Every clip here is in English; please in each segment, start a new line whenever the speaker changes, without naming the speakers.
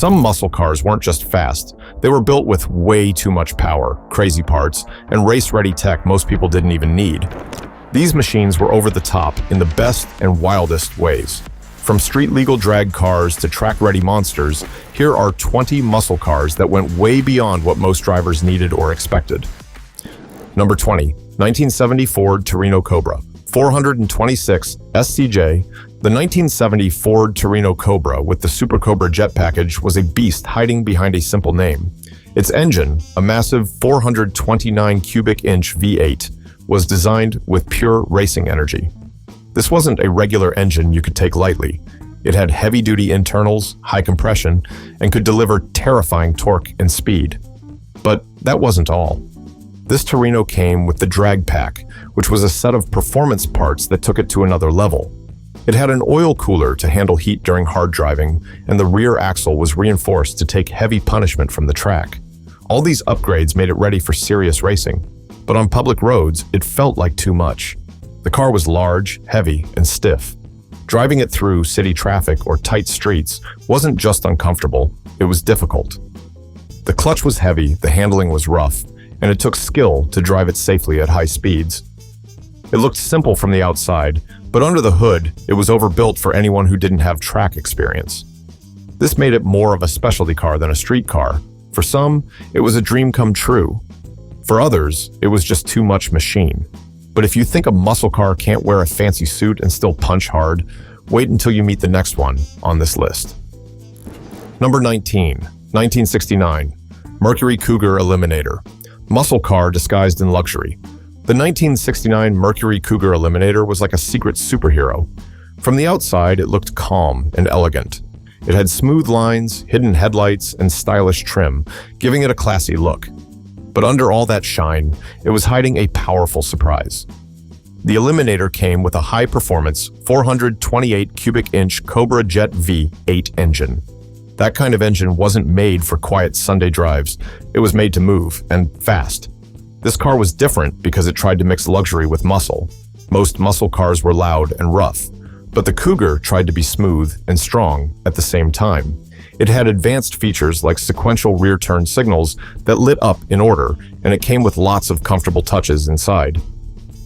Some muscle cars weren't just fast, they were built with way too much power, crazy parts, and race-ready tech most people didn't even need. These machines were over the top in the best and wildest ways. From street-legal drag cars to track-ready monsters, here are 20 muscle cars that went way beyond what most drivers needed or expected. Number 20, 1970 Ford Torino Cobra, 426 SCJ. The 1970 Ford Torino Cobra with the Super Cobra jet package was a beast hiding behind a simple name. Its engine, a massive 429 cubic inch V8, was designed with pure racing energy. This wasn't a regular engine you could take lightly. It had heavy-duty internals, high compression, and could deliver terrifying torque and speed. But that wasn't all. This Torino came with the drag pack, which was a set of performance parts that took it to another level. It had an oil cooler to handle heat during hard driving, and the rear axle was reinforced to take heavy punishment from the track. All these upgrades made it ready for serious racing, but on public roads, it felt like too much. The car was large, heavy, and stiff. Driving it through city traffic or tight streets wasn't just uncomfortable, it was difficult. The clutch was heavy, the handling was rough, and it took skill to drive it safely at high speeds. It looked simple from the outside, but under the hood, it was overbuilt for anyone who didn't have track experience. This made it more of a specialty car than a street car. For some, it was a dream come true. For others, it was just too much machine. But if you think a muscle car can't wear a fancy suit and still punch hard, wait until you meet the next one on this list. Number 19, 1969, Mercury Cougar Eliminator. Muscle car disguised in luxury. The 1969 Mercury Cougar Eliminator was like a secret superhero. From the outside, it looked calm and elegant. It had smooth lines, hidden headlights, and stylish trim, giving it a classy look. But under all that shine, it was hiding a powerful surprise. The Eliminator came with a high-performance 428 cubic inch Cobra Jet V8 engine. That kind of engine wasn't made for quiet Sunday drives. It was made to move, and fast. This car was different because it tried to mix luxury with muscle. Most muscle cars were loud and rough, but the Cougar tried to be smooth and strong at the same time. It had advanced features like sequential rear turn signals that lit up in order, and it came with lots of comfortable touches inside.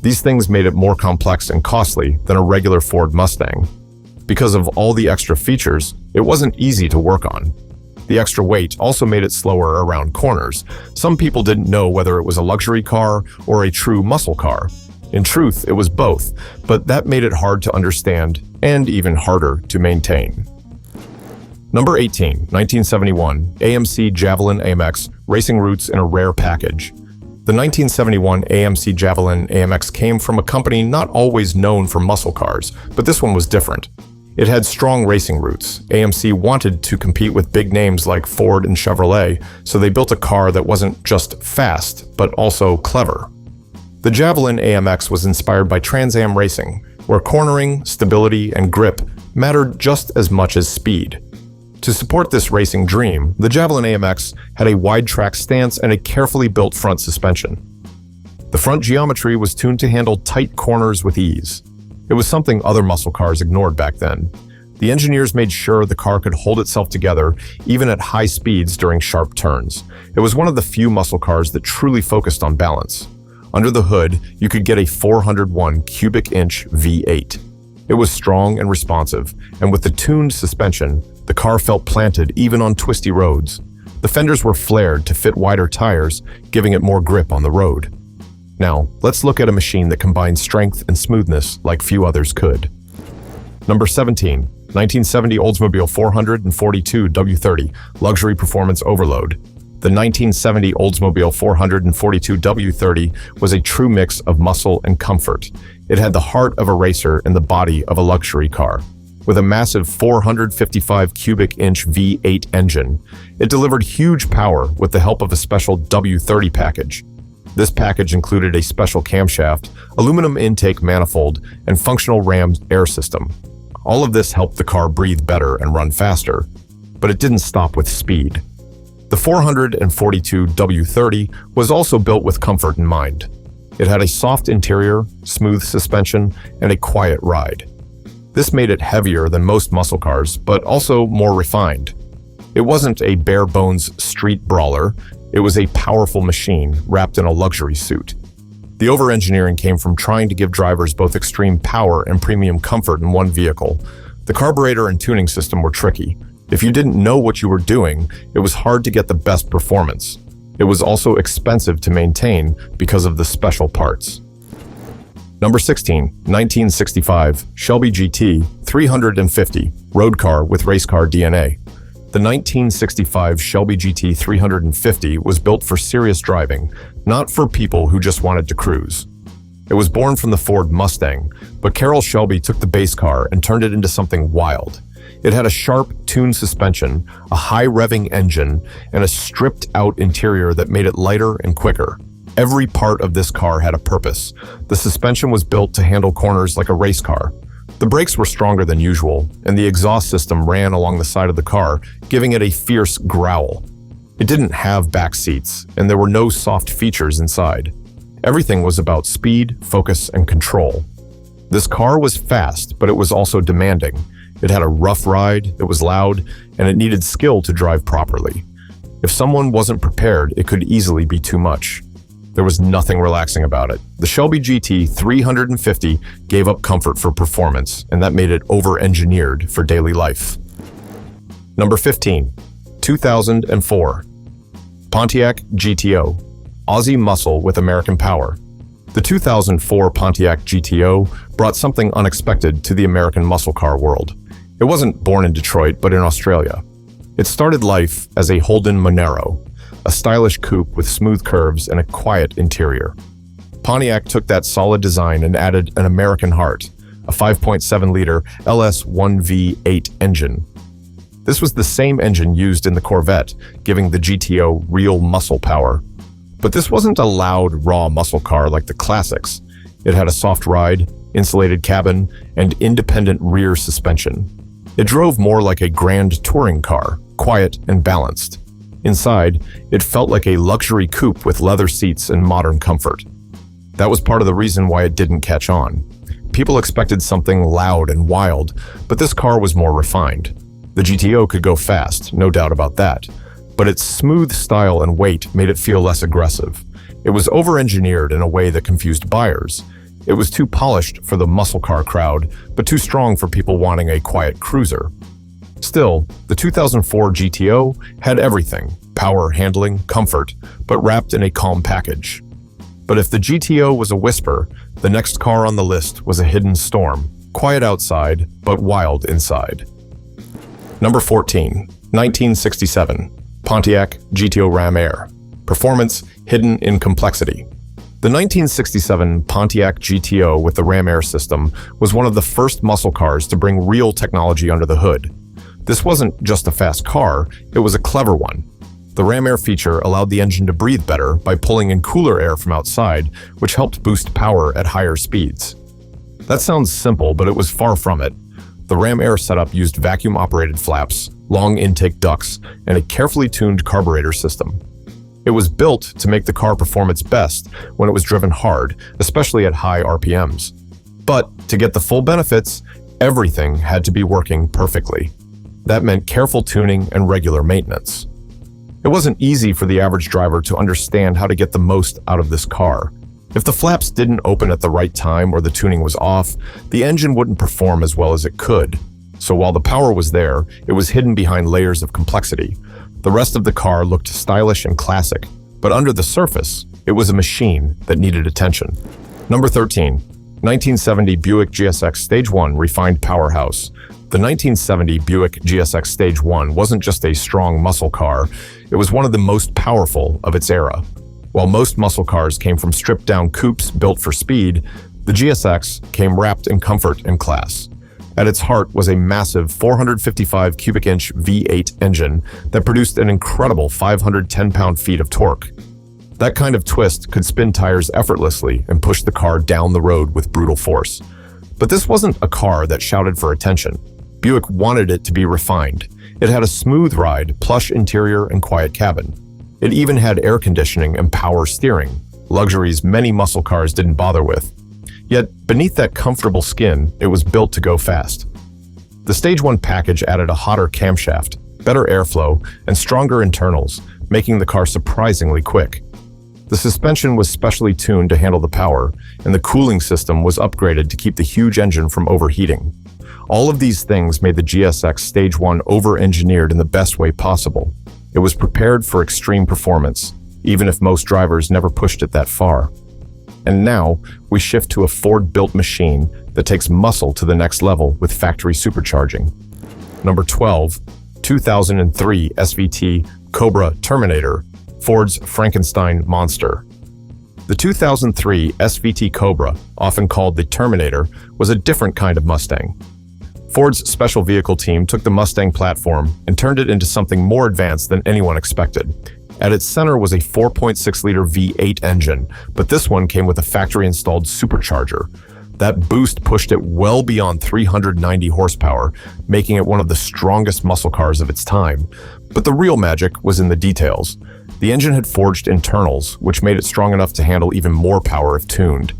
These things made it more complex and costly than a regular Ford Mustang. Because of all the extra features, it wasn't easy to work on. The extra weight also made it slower around corners. Some people didn't know whether it was a luxury car or a true muscle car. In truth, it was both, but that made it hard to understand and even harder to maintain. Number 18, 1971, AMC Javelin AMX, racing roots in a rare package. The 1971 AMC Javelin AMX came from a company not always known for muscle cars, but this one was different. It had strong racing roots. AMC wanted to compete with big names like Ford and Chevrolet, so they built a car that wasn't just fast, but also clever. The Javelin AMX was inspired by Trans Am racing, where cornering, stability, and grip mattered just as much as speed. To support this racing dream, the Javelin AMX had a wide track stance and a carefully built front suspension. The front geometry was tuned to handle tight corners with ease. It was something other muscle cars ignored back then. The engineers made sure the car could hold itself together even at high speeds during sharp turns. It was one of the few muscle cars that truly focused on balance. Under the hood, you could get a 401 cubic inch V8. It was strong and responsive, and with the tuned suspension, the car felt planted even on twisty roads. The fenders were flared to fit wider tires, giving it more grip on the road. Now, let's look at a machine that combines strength and smoothness like few others could. Number 17, 1970 Oldsmobile 442 W30, luxury performance overload. The 1970 Oldsmobile 442 W30 was a true mix of muscle and comfort. It had the heart of a racer and the body of a luxury car. With a massive 455 cubic inch V8 engine, it delivered huge power with the help of a special W30 package. This package included a special camshaft, aluminum intake manifold, and functional Ram Air system. All of this helped the car breathe better and run faster, but it didn't stop with speed. The 442 W30 was also built with comfort in mind. It had a soft interior, smooth suspension, and a quiet ride. This made it heavier than most muscle cars, but also more refined. It wasn't a bare-bones street brawler. It was a powerful machine wrapped in a luxury suit. The overengineering came from trying to give drivers both extreme power and premium comfort in one vehicle. The carburetor and tuning system were tricky. If you didn't know what you were doing, it was hard to get the best performance. It was also expensive to maintain because of the special parts. Number 16, 1965 Shelby GT350 road car with race car DNA. The 1965 Shelby GT350 was built for serious driving, not for people who just wanted to cruise. It was born from the Ford Mustang, but Carroll Shelby took the base car and turned it into something wild. It had a sharp, tuned suspension, a high-revving engine, and a stripped-out interior that made it lighter and quicker. Every part of this car had a purpose. The suspension was built to handle corners like a race car. The brakes were stronger than usual, and the exhaust system ran along the side of the car, giving it a fierce growl. It didn't have back seats, and there were no soft features inside. Everything was about speed, focus, and control. This car was fast, but it was also demanding. It had a rough ride, it was loud, and it needed skill to drive properly. If someone wasn't prepared, it could easily be too much. There was nothing relaxing about it. The Shelby GT350 gave up comfort for performance, and that made it over-engineered for daily life. Number 15, 2004 Pontiac GTO, Aussie muscle with American power. The 2004 Pontiac GTO brought something unexpected to the American muscle car world. It wasn't born in Detroit, but in Australia. It started life as a Holden Monero, a stylish coupe with smooth curves and a quiet interior. Pontiac took that solid design and added an American heart, a 5.7-liter LS1V8 engine. This was the same engine used in the Corvette, giving the GTO real muscle power. But this wasn't a loud, raw muscle car like the classics. It had a soft ride, insulated cabin, and independent rear suspension. It drove more like a grand touring car, quiet and balanced. Inside, it felt like a luxury coupe with leather seats and modern comfort. That was part of the reason why it didn't catch on. People expected something loud and wild, but this car was more refined. The GTO could go fast, no doubt about that, but its smooth style and weight made it feel less aggressive. It was over-engineered in a way that confused buyers. It was too polished for the muscle car crowd, but too strong for people wanting a quiet cruiser. Still, the 2004 GTO had everything: power, handling, comfort, but wrapped in a calm package. But if the GTO was a whisper, the next car on the list was a hidden storm, quiet outside, but wild inside. Number 14, 1967, Pontiac GTO Ram Air. Performance hidden in complexity. The 1967 Pontiac GTO with the Ram Air system was one of the first muscle cars to bring real technology under the hood. This wasn't just a fast car, it was a clever one. The Ram Air feature allowed the engine to breathe better by pulling in cooler air from outside, which helped boost power at higher speeds. That sounds simple, but it was far from it. The Ram Air setup used vacuum-operated flaps, long intake ducts, and a carefully tuned carburetor system. It was built to make the car perform its best when it was driven hard, especially at high RPMs. But to get the full benefits, everything had to be working perfectly. That meant careful tuning and regular maintenance. It wasn't easy for the average driver to understand how to get the most out of this car. If the flaps didn't open at the right time or the tuning was off, the engine wouldn't perform as well as it could. So while the power was there, it was hidden behind layers of complexity. The rest of the car looked stylish and classic, but under the surface, it was a machine that needed attention. Number 13, 1970 Buick GSX Stage 1 Refined Powerhouse. The 1970 Buick GSX Stage 1 wasn't just a strong muscle car, it was one of the most powerful of its era. While most muscle cars came from stripped-down coupes built for speed, the GSX came wrapped in comfort and class. At its heart was a massive 455 cubic inch V8 engine that produced an incredible 510 pound-feet of torque. That kind of twist could spin tires effortlessly and push the car down the road with brutal force. But this wasn't a car that shouted for attention. Buick wanted it to be refined. It had a smooth ride, plush interior, and quiet cabin. It even had air conditioning and power steering, luxuries many muscle cars didn't bother with. Yet, beneath that comfortable skin, it was built to go fast. The Stage 1 package added a hotter camshaft, better airflow, and stronger internals, making the car surprisingly quick. The suspension was specially tuned to handle the power, and the cooling system was upgraded to keep the huge engine from overheating. All of these things made the GSX Stage 1 over-engineered in the best way possible. It was prepared for extreme performance, even if most drivers never pushed it that far. And now, we shift to a Ford-built machine that takes muscle to the next level with factory supercharging. Number 12, 2003 SVT Cobra Terminator, Ford's Frankenstein monster. The 2003 SVT Cobra, often called the Terminator, was a different kind of Mustang. Ford's special vehicle team took the Mustang platform and turned it into something more advanced than anyone expected. At its center was a 4.6-liter V8 engine, but this one came with a factory-installed supercharger. That boost pushed it well beyond 390 horsepower, making it one of the strongest muscle cars of its time. But the real magic was in the details. The engine had forged internals, which made it strong enough to handle even more power if tuned.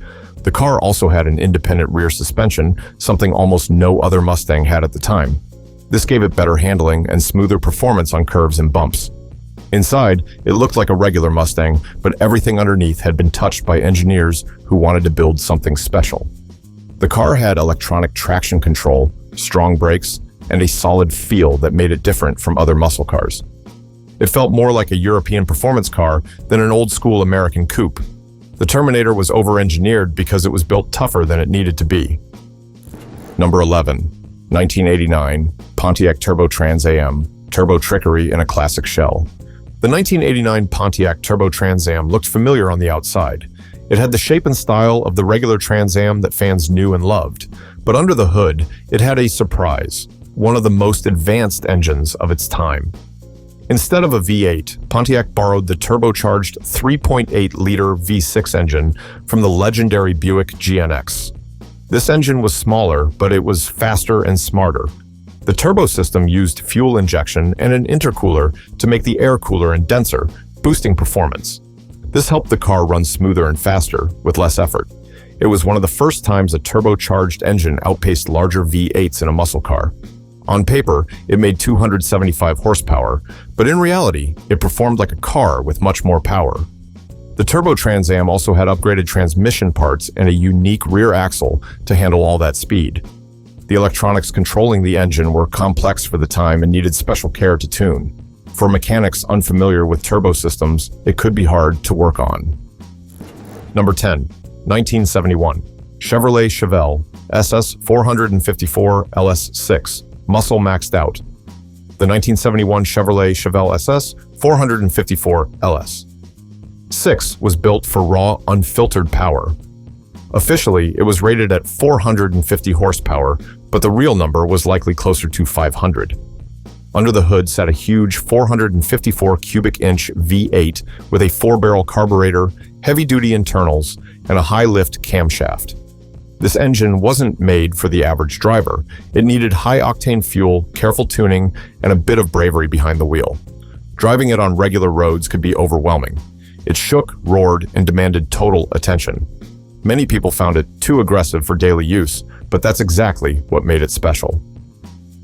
The car also had an independent rear suspension, something almost no other Mustang had at the time. This gave it better handling and smoother performance on curves and bumps. Inside, it looked like a regular Mustang, but everything underneath had been touched by engineers who wanted to build something special. The car had electronic traction control, strong brakes, and a solid feel that made it different from other muscle cars. It felt more like a European performance car than an old-school American coupe. The Terminator was over-engineered because it was built tougher than it needed to be. Number 11, 1989 Pontiac Turbo-Trans AM, turbo trickery in a classic shell. The 1989 Pontiac Turbo-Trans Am looked familiar on the outside. It had the shape and style of the regular Trans Am that fans knew and loved, but under the hood, it had a surprise, one of the most advanced engines of its time. Instead of a V8, Pontiac borrowed the turbocharged 3.8-liter V6 engine from the legendary Buick GNX. This engine was smaller, but it was faster and smarter. The turbo system used fuel injection and an intercooler to make the air cooler and denser, boosting performance. This helped the car run smoother and faster, with less effort. It was one of the first times a turbocharged engine outpaced larger V8s in a muscle car. On paper, it made 275 horsepower, but in reality, it performed like a car with much more power. The Turbo Trans Am also had upgraded transmission parts and a unique rear axle to handle all that speed. The electronics controlling the engine were complex for the time and needed special care to tune. For mechanics unfamiliar with turbo systems, it could be hard to work on. Number 10, 1971 Chevrolet Chevelle SS 454 LS6. Muscle maxed out. The 1971 Chevrolet Chevelle SS 454 LS. 6 was built for raw, unfiltered power. Officially, it was rated at 450 horsepower, but the real number was likely closer to 500. Under the hood sat a huge 454 cubic inch V8 with a 4-barrel carburetor, heavy-duty internals, and a high-lift camshaft. This engine wasn't made for the average driver. It needed high-octane fuel, careful tuning, and a bit of bravery behind the wheel. Driving it on regular roads could be overwhelming. It shook, roared, and demanded total attention. Many people found it too aggressive for daily use, but that's exactly what made it special.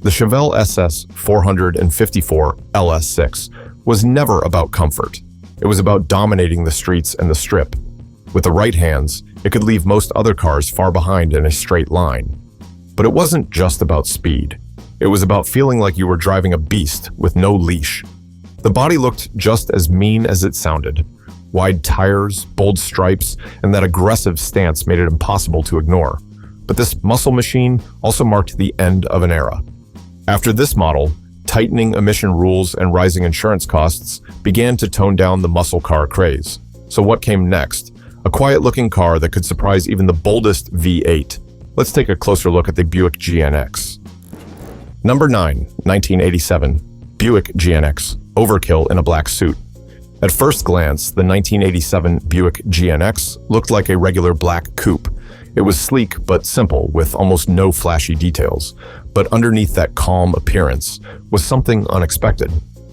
The Chevelle SS 454 LS6 was never about comfort. It was about dominating the streets and the strip. With the right hands, it could leave most other cars far behind in a straight line. But it wasn't just about speed. It was about feeling like you were driving a beast with no leash. The body looked just as mean as it sounded. Wide tires, bold stripes, and that aggressive stance made it impossible to ignore. But this muscle machine also marked the end of an era. After this model, tightening emission rules and rising insurance costs began to tone down the muscle car craze. So what came next? A quiet-looking car that could surprise even the boldest V8. Let's take a closer look at the Buick GNX. Number 9, 1987 Buick GNX, overkill in a black suit. At first glance, the 1987 Buick GNX looked like a regular black coupe. It was sleek but simple, with almost no flashy details. But underneath that calm appearance was something unexpected.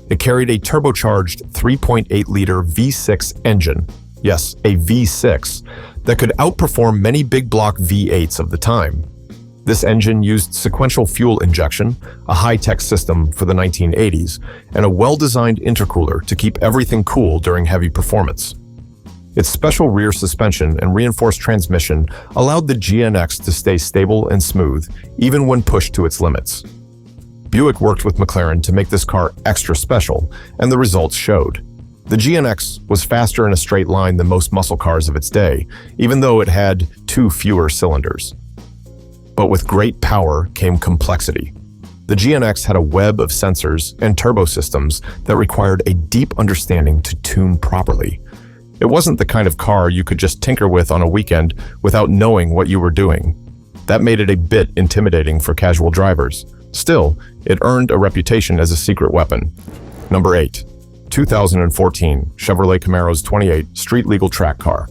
It carried a turbocharged 3.8-liter V6 engine. Yes, a V6 that could outperform many big block V8s of the time. This engine used sequential fuel injection, a high-tech system for the 1980s, and a well-designed intercooler to keep everything cool during heavy performance. Its special rear suspension and reinforced transmission allowed the GNX to stay stable and smooth, even when pushed to its limits. Buick worked with McLaren to make this car extra special, and the results showed. The GNX was faster in a straight line than most muscle cars of its day, even though it had 2 fewer cylinders. But with great power came complexity. The GNX had a web of sensors and turbo systems that required a deep understanding to tune properly. It wasn't the kind of car you could just tinker with on a weekend without knowing what you were doing. That made it a bit intimidating for casual drivers. Still, it earned a reputation as a secret weapon. Number 8. 2014 Chevrolet Camaro's 28 street legal track car.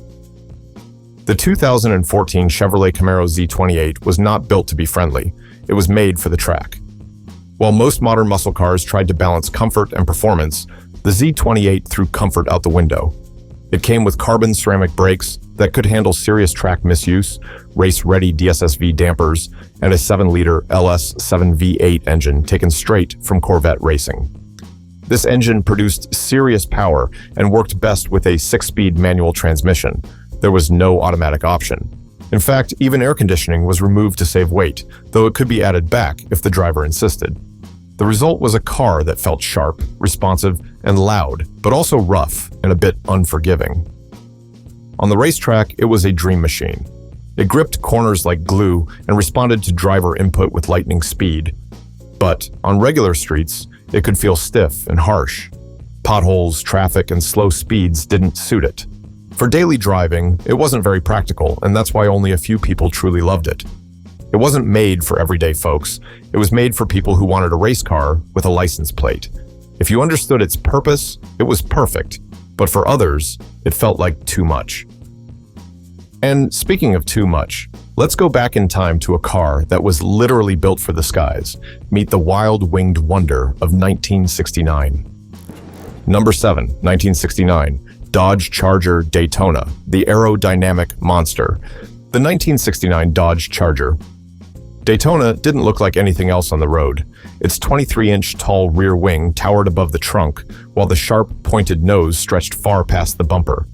The 2014 Chevrolet Camaro Z28 was not built to be friendly. It was made for the track. While most modern muscle cars tried to balance comfort and performance, the Z28 threw comfort out the window. It came with carbon ceramic brakes that could handle serious track misuse, race-ready DSSV dampers, and a 7-liter LS7 V8 engine taken straight from Corvette racing. This engine produced serious power and worked best with a 6-speed manual transmission. There was no automatic option. In fact, even air conditioning was removed to save weight, though it could be added back if the driver insisted. The result was a car that felt sharp, responsive, and loud, but also rough and a bit unforgiving. On the racetrack, it was a dream machine. It gripped corners like glue and responded to driver input with lightning speed. But on regular streets, it could feel stiff and harsh. Potholes, traffic, and slow speeds didn't suit it. For daily driving, it wasn't very practical, and that's why only a few people truly loved it. It wasn't made for everyday folks. It was made for people who wanted a race car with a license plate. If you understood its purpose, it was perfect. But for others, it felt like too much. And speaking of too much, let's go back in time to a car that was literally built for the skies. Meet the wild-winged wonder of 1969. Number 7, 1969. Dodge Charger Daytona, the aerodynamic monster. The 1969 Dodge Charger. Daytona didn't look like anything else on the road. Its 23-inch tall rear wing towered above the trunk, while the sharp, pointed nose stretched far past the bumper.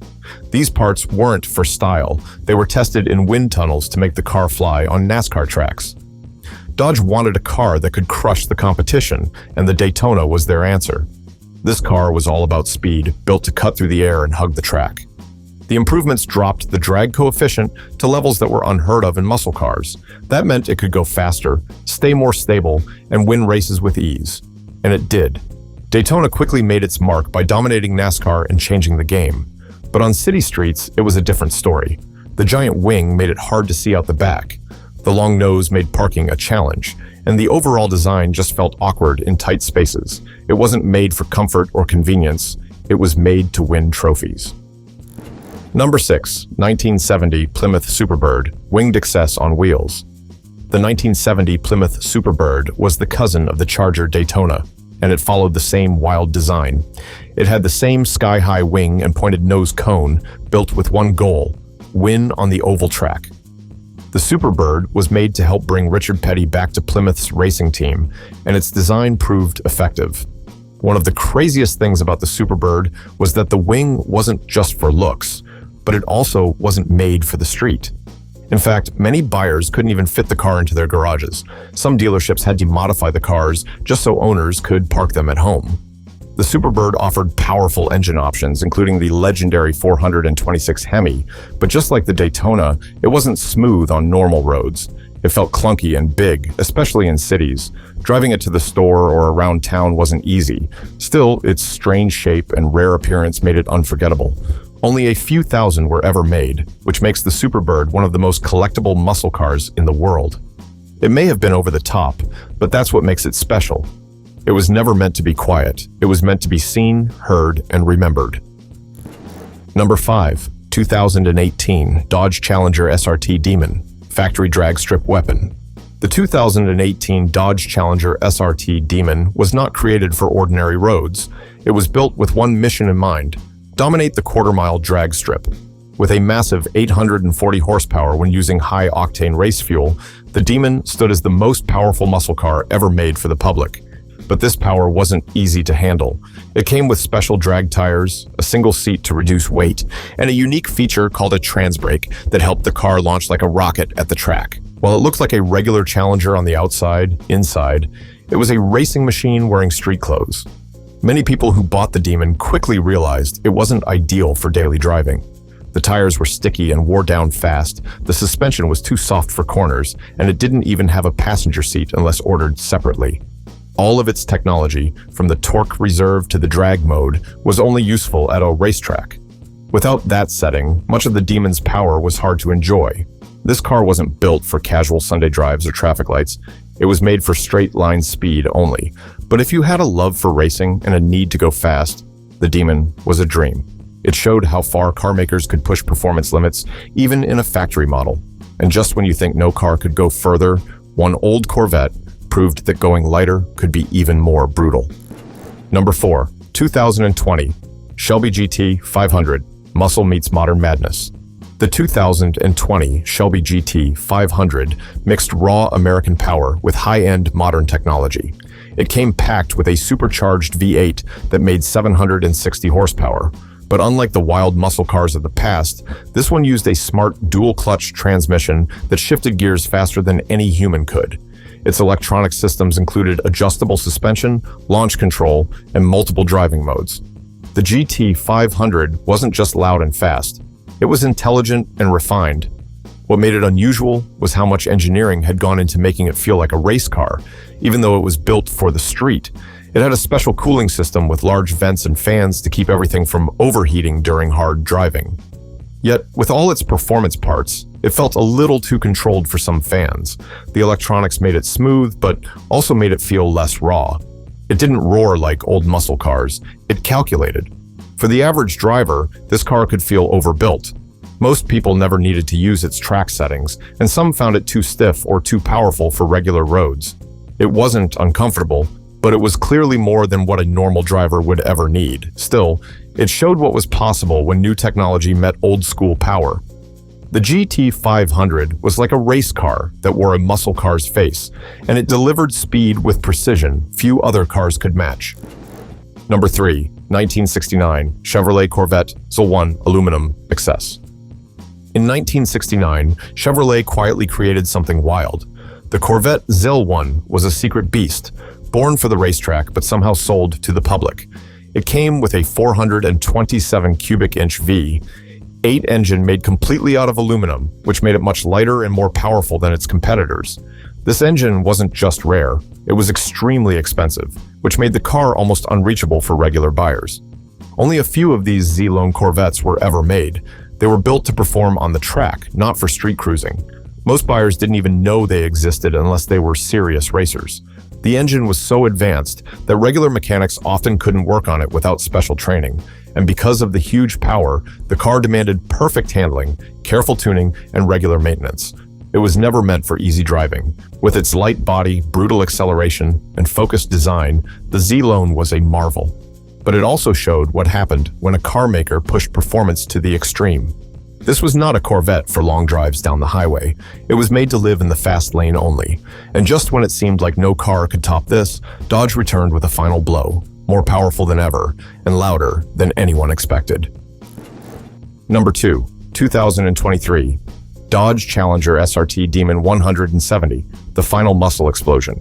These parts weren't for style. They were tested in wind tunnels to make the car fly on NASCAR tracks. Dodge wanted a car that could crush the competition, and the Daytona was their answer. This car was all about speed, built to cut through the air and hug the track. The improvements dropped the drag coefficient to levels that were unheard of in muscle cars. That meant it could go faster, stay more stable, and win races with ease. And it did. Daytona quickly made its mark by dominating NASCAR and changing the game. But on city streets, it was a different story. The giant wing made it hard to see out the back. The long nose made parking a challenge, and the overall design just felt awkward in tight spaces. It wasn't made for comfort or convenience. It was made to win trophies. Number 6, 1970 Plymouth Superbird, winged excess on wheels. The 1970 Plymouth Superbird was the cousin of the Charger Daytona, and it followed the same wild design. It had the same sky-high wing and pointed nose cone, built with one goal: win on the oval track. The Superbird was made to help bring Richard Petty back to Plymouth's racing team, and its design proved effective. One of the craziest things about the Superbird was that the wing wasn't just for looks, but it also wasn't made for the street. In fact, many buyers couldn't even fit the car into their garages. Some dealerships had to modify the cars just so owners could park them at home. The Superbird offered powerful engine options, including the legendary 426 Hemi, but just like the Daytona, it wasn't smooth on normal roads. It felt clunky and big, especially in cities. Driving it to the store or around town wasn't easy. Still, its strange shape and rare appearance made it unforgettable. Only a few thousand were ever made, which makes the Superbird one of the most collectible muscle cars in the world. It may have been over the top, but that's what makes it special. It was never meant to be quiet. It was meant to be seen, heard, and remembered. Number 5, 2018 Dodge Challenger SRT Demon, factory drag strip weapon. The 2018 Dodge Challenger SRT Demon was not created for ordinary roads. It was built with one mission in mind: dominate the quarter-mile drag strip. With a massive 840 horsepower when using high-octane race fuel, the Demon stood as the most powerful muscle car ever made for the public. But this power wasn't easy to handle. It came with special drag tires, a single seat to reduce weight, and a unique feature called a transbrake that helped the car launch like a rocket at the track. While it looked like a regular Challenger on the inside, it was a racing machine wearing street clothes. Many people who bought the Demon quickly realized it wasn't ideal for daily driving. The tires were sticky and wore down fast, the suspension was too soft for corners, and it didn't even have a passenger seat unless ordered separately. All of its technology, from the torque reserve to the drag mode, was only useful at a racetrack. Without that setting, much of the Demon's power was hard to enjoy. This car wasn't built for casual Sunday drives or traffic lights. It was made for straight-line speed only. But if you had a love for racing and a need to go fast, the Demon was a dream. It showed how far car makers could push performance limits, even in a factory model. And just when you think no car could go further, one old Corvette proved that going lighter could be even more brutal. Number 4, 2020, Shelby GT500, Muscle Meets Modern Madness. The 2020 Shelby GT500 mixed raw American power with high-end modern technology. It came packed with a supercharged V8 that made 760 horsepower. But unlike the wild muscle cars of the past, this one used a smart dual-clutch transmission that shifted gears faster than any human could. Its electronic systems included adjustable suspension, launch control, and multiple driving modes. The GT500 wasn't just loud and fast. It was intelligent and refined. What made it unusual was how much engineering had gone into making it feel like a race car, even though it was built for the street. It had a special cooling system with large vents and fans to keep everything from overheating during hard driving. Yet, with all its performance parts, it felt a little too controlled for some fans. The electronics made it smooth, but also made it feel less raw. It didn't roar like old muscle cars. It calculated. For the average driver, this car could feel overbuilt. Most people never needed to use its track settings, and some found it too stiff or too powerful for regular roads. It wasn't uncomfortable, but it was clearly more than what a normal driver would ever need. Still, it showed what was possible when new technology met old-school power. The GT500 was like a race car that wore a muscle car's face, and it delivered speed with precision few other cars could match. Number 3, 1969 Chevrolet Corvette ZL1 Aluminum XS. In 1969, Chevrolet quietly created something wild. The Corvette ZL1 was a secret beast, born for the racetrack but somehow sold to the public. It came with a 427 cubic inch V8 engine made completely out of aluminum, which made it much lighter and more powerful than its competitors. This engine wasn't just rare, it was extremely expensive, which made the car almost unreachable for regular buyers. Only a few of these ZL1 Corvettes were ever made. They were built to perform on the track, not for street cruising. Most buyers didn't even know they existed unless they were serious racers. The engine was so advanced that regular mechanics often couldn't work on it without special training, and because of the huge power, the car demanded perfect handling, careful tuning, and regular maintenance. It was never meant for easy driving. With its light body, brutal acceleration, and focused design, the ZL1 was a marvel. But it also showed what happened when a car maker pushed performance to the extreme. This was not a Corvette for long drives down the highway. It was made to live in the fast lane only. And just when it seemed like no car could top this, Dodge returned with a final blow, more powerful than ever, and louder than anyone expected. Number 2, 2023, Dodge Challenger SRT Demon 170, the final muscle explosion.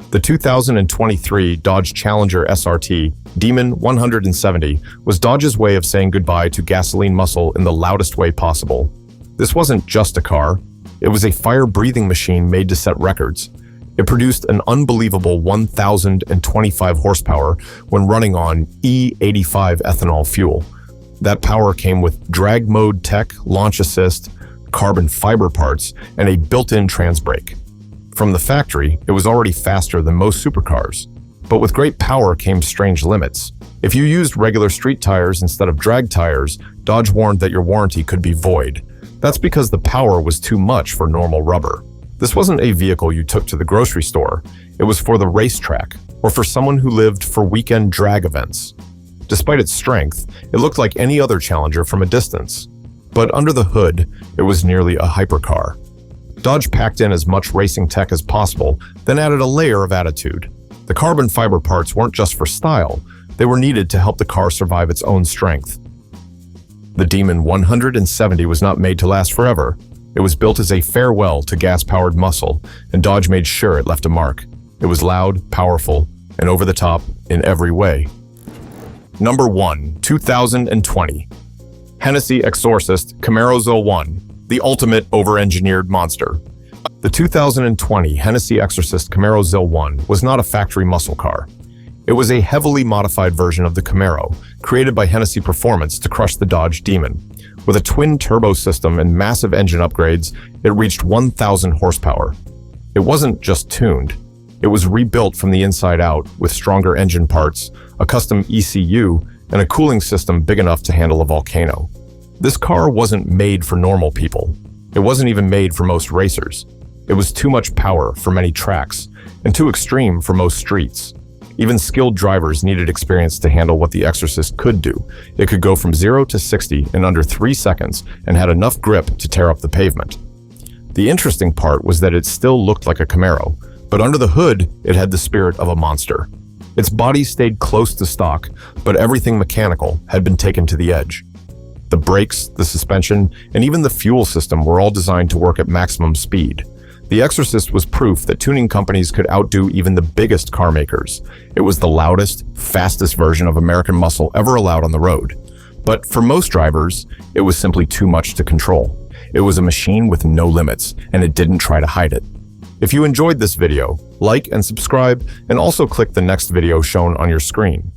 The 2023 Dodge Challenger SRT Demon 170 was Dodge's way of saying goodbye to gasoline muscle in the loudest way possible. This wasn't just a car, it was a fire-breathing machine made to set records. It produced an unbelievable 1,025 horsepower when running on E85 ethanol fuel. That power came with drag mode tech, launch assist, carbon fiber parts, and a built-in transbrake. From the factory, it was already faster than most supercars. But with great power came strange limits. If you used regular street tires instead of drag tires, Dodge warned that your warranty could be void. That's because the power was too much for normal rubber. This wasn't a vehicle you took to the grocery store. It was for the racetrack, or for someone who lived for weekend drag events. Despite its strength, it looked like any other Challenger from a distance. but under the hood, it was nearly a hypercar. Dodge packed in as much racing tech as possible, then added a layer of attitude. The carbon fiber parts weren't just for style, they were needed to help the car survive its own strength. The Demon 170 was not made to last forever. It was built as a farewell to gas-powered muscle, and Dodge made sure it left a mark. It was loud, powerful, and over the top in every way. Number 1, 2020. Hennessy Exorcist Camaro ZL1, the ultimate over-engineered monster. The 2020 Hennessy Exorcist Camaro ZL1 was not a factory muscle car. It was a heavily modified version of the Camaro, created by Hennessy Performance to crush the Dodge Demon. With a twin-turbo system and massive engine upgrades, it reached 1,000 horsepower. It wasn't just tuned. It was rebuilt from the inside out with stronger engine parts, a custom ECU, and a cooling system big enough to handle a volcano. This car wasn't made for normal people. It wasn't even made for most racers. It was too much power for many tracks, and too extreme for most streets. Even skilled drivers needed experience to handle what the Exorcist could do. It could go from 0 to 60 in under 3 seconds and had enough grip to tear up the pavement. The interesting part was that it still looked like a Camaro, but under the hood, it had the spirit of a monster. Its body stayed close to stock, but everything mechanical had been taken to the edge. The brakes, the suspension, and even the fuel system were all designed to work at maximum speed. The Exorcist was proof that tuning companies could outdo even the biggest car makers. It was the loudest, fastest version of American muscle ever allowed on the road. But for most drivers, it was simply too much to control. It was a machine with no limits, and it didn't try to hide it. If you enjoyed this video, like and subscribe, and also click the next video shown on your screen.